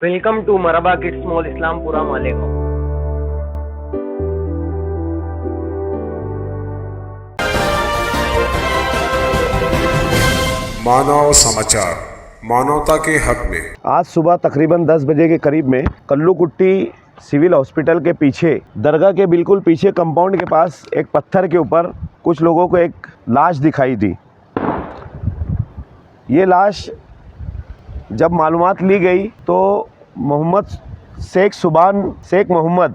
Welcome to Marhaba kids mall Islampura Malegaon. मानव समाचार, मानवता के हक में। आज सुबह तकरीबन 10 बजे के करीब में कल्लूकुट्टी सिविल हॉस्पिटल के पीछे, दरगाह के बिल्कुल पीछे कंपाउंड के पास एक पत्थर के ऊपर कुछ लोगों को एक लाश दिखाई दी। ये लाश जब मालूमात ली गई तो मोहम्मद शेख सुबान शेख मोहम्मद,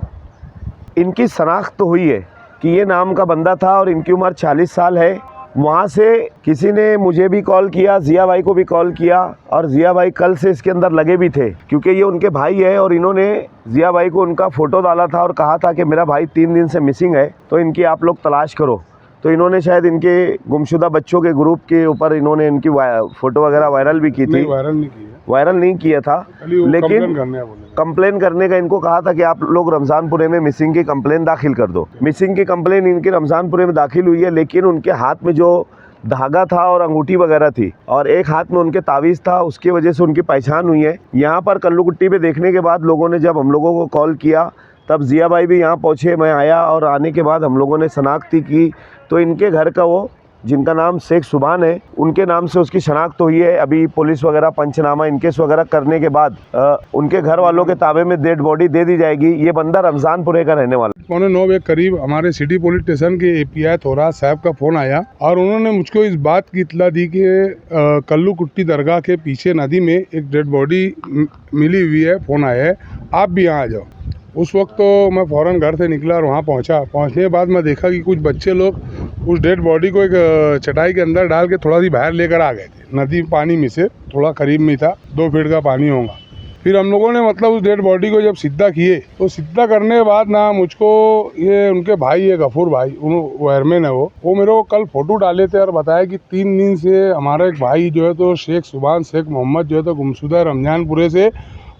इनकी शनाख्त तो हुई है कि ये नाम का बंदा था और इनकी उम्र 40 साल है। वहाँ से किसी ने मुझे भी कॉल किया, जिया भाई को भी कॉल किया, और जिया भाई कल से इसके अंदर लगे भी थे क्योंकि ये उनके भाई है और इन्होंने जिया भाई को उनका फ़ोटो डाला था और कहा था कि मेरा भाई 3 दिन से मिसिंग है, तो इनकी आप लोग तलाश करो। तो इन्होंने शायद इनके गुमशुदा बच्चों के ग्रुप के ऊपर इन्होंने इनकी फ़ोटो वगैरह वायरल भी की थी। वायरल नहीं किया था, लेकिन कंप्लेन करने का इनको कहा था कि आप लोग रमज़ानपुरे में मिसिंग की कंप्लेन दाखिल कर दो। मिसिंग की कंप्लेन इनकी रमज़ानपुरे में दाखिल हुई है, लेकिन उनके हाथ में जो धागा था और अंगूठी वगैरह थी और एक हाथ में उनके तावीज़ था, उसकी वजह से उनकी पहचान हुई है। यहाँ पर कल्लूकुट्टी पे देखने के बाद लोगों ने जब हम लोगों को कॉल किया तब जिया भाई भी यहाँ पहुँचे, मैं आया और आने के बाद हम लोगों ने शनाख्ती की तो इनके घर का वो जिनका नाम शेख सुबान है, उनके नाम से उसकी शनाख्त हुई है। अभी पुलिस वगैरह पंचनामा इनकेस वगैरह करने के बाद उनके घर वालों के ताबे में डेड बॉडी दे दी जाएगी। ये बंदा रमज़ानपुरे का रहने वाला। 8:45 के करीब हमारे सिटी पुलिस स्टेशन के API थोरात साहब का फ़ोन आया और उन्होंने मुझको इस बात की इत्तला दी कि कल्लूकुट्टी दरगाह के पीछे नदी में एक डेड बॉडी मिली हुई है, फ़ोन आया है, आप भी यहाँ आ जाओ। उस वक्त तो मैं फ़ौरन घर से निकला और वहाँ पहुँचा। पहुँचने के बाद मैं देखा कि कुछ बच्चे लोग उस डेड बॉडी को एक चटाई के अंदर डाल के थोड़ा सी बाहर लेकर आ गए थे। नदी पानी में से थोड़ा करीब में था, 2 फीट का पानी होगा। फिर हम लोगों ने मतलब उस डेड बॉडी को जब सीधा किए तो सीधा करने के बाद ना मुझको ये उनके भाई है गफूर भाई, वायरमैन है, वो मेरे को कल फ़ोटो डाले थे और बताया कि 3 दिन से हमारा एक भाई जो है तो शेख सुबान शेख मोहम्मद जो है तो गुमशुदा है रमज़ानपुरे से,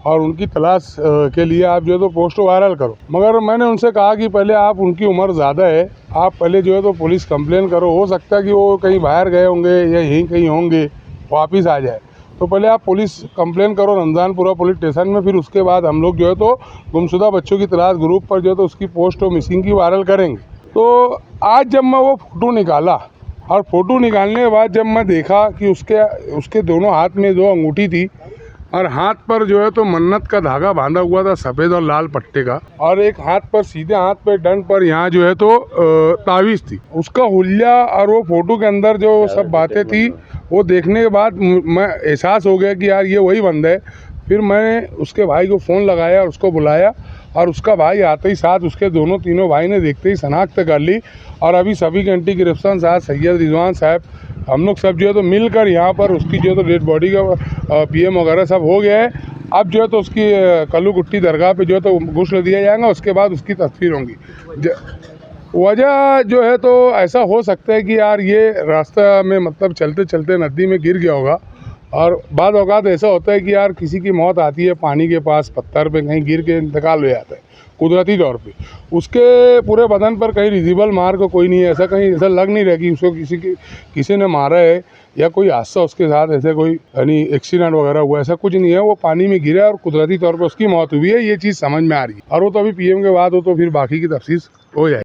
और उनकी तलाश के लिए आप जो है तो पोस्ट वायरल करो। मगर मैंने उनसे कहा कि पहले आप, उनकी उम्र ज़्यादा है, आप पहले जो है तो पुलिस कंप्लेन करो। हो सकता है कि वो कहीं बाहर गए होंगे या यहीं कहीं होंगे, वापस आ जाए, तो पहले आप पुलिस कंप्लेन करो रमज़ानपुरा पुलिस स्टेशन में। फिर उसके बाद हम लोग जो है तो गुमशुदा बच्चों की तलाश ग्रुप पर जो है तो उसकी पोस्ट और मिसिंग की वायरल करेंगे। तो आज जब मैं वो फ़ोटो निकाला और फ़ोटो निकालने के बाद जब मैं देखा कि उसके दोनों हाथ में 2 अंगूठी थी और हाथ पर जो है तो मन्नत का धागा बांधा हुआ था सफ़ेद और लाल पट्टे का, और एक हाथ पर सीधे हाथ पे डंड पर यहाँ जो है तो तावीज़ थी, उसका हुलिया और वो फ़ोटो के अंदर जो सब बातें थी वो देखने के बाद मैं एहसास हो गया कि यार ये वही बंदा है। फिर मैंने उसके भाई को फ़ोन लगाया और उसको बुलाया और उसका भाई आते ही साथ उसके तीनों भाई ने देखते ही शनाख्त कर ली। और अभी सभी के एंटी गिरफ्तार साहब सैयद रिजवान साहब, हम लोग सब जो है तो मिलकर यहाँ पर उसकी जो है तो डेड बॉडी का PM वगैरह सब हो गया है। अब जो है तो उसकी कल्लूकुट्टी दरगाह पे जो है तो गुस्ल दिया जाएगा, उसके बाद उसकी तस्वीर होंगी। वजह जो है तो ऐसा हो सकता है कि यार ये रास्ता में मतलब चलते चलते नदी में गिर गया होगा, और बाद औकात ऐसा होता है कि यार किसी की मौत आती है पानी के पास, पत्थर पे कहीं गिर के इंतकाल हो जाता है कुदरती तौर पे। उसके पूरे बदन पर कहीं विजिबल मार्क कोई नहीं है, ऐसा कहीं ऐसा लग नहीं रहा कि उसको किसी ने मारा है या कोई हादसा उसके साथ ऐसे कोई यानी एक्सीडेंट वगैरह हुआ, ऐसा कुछ नहीं है। वो पानी में गिरा और कुदरती तौर पर उसकी मौत हुई है, ये चीज़ समझ में आ रही है। और वो तो अभी PM के बाद हो तो फिर बाकी की तफ्सील हो जाएगी।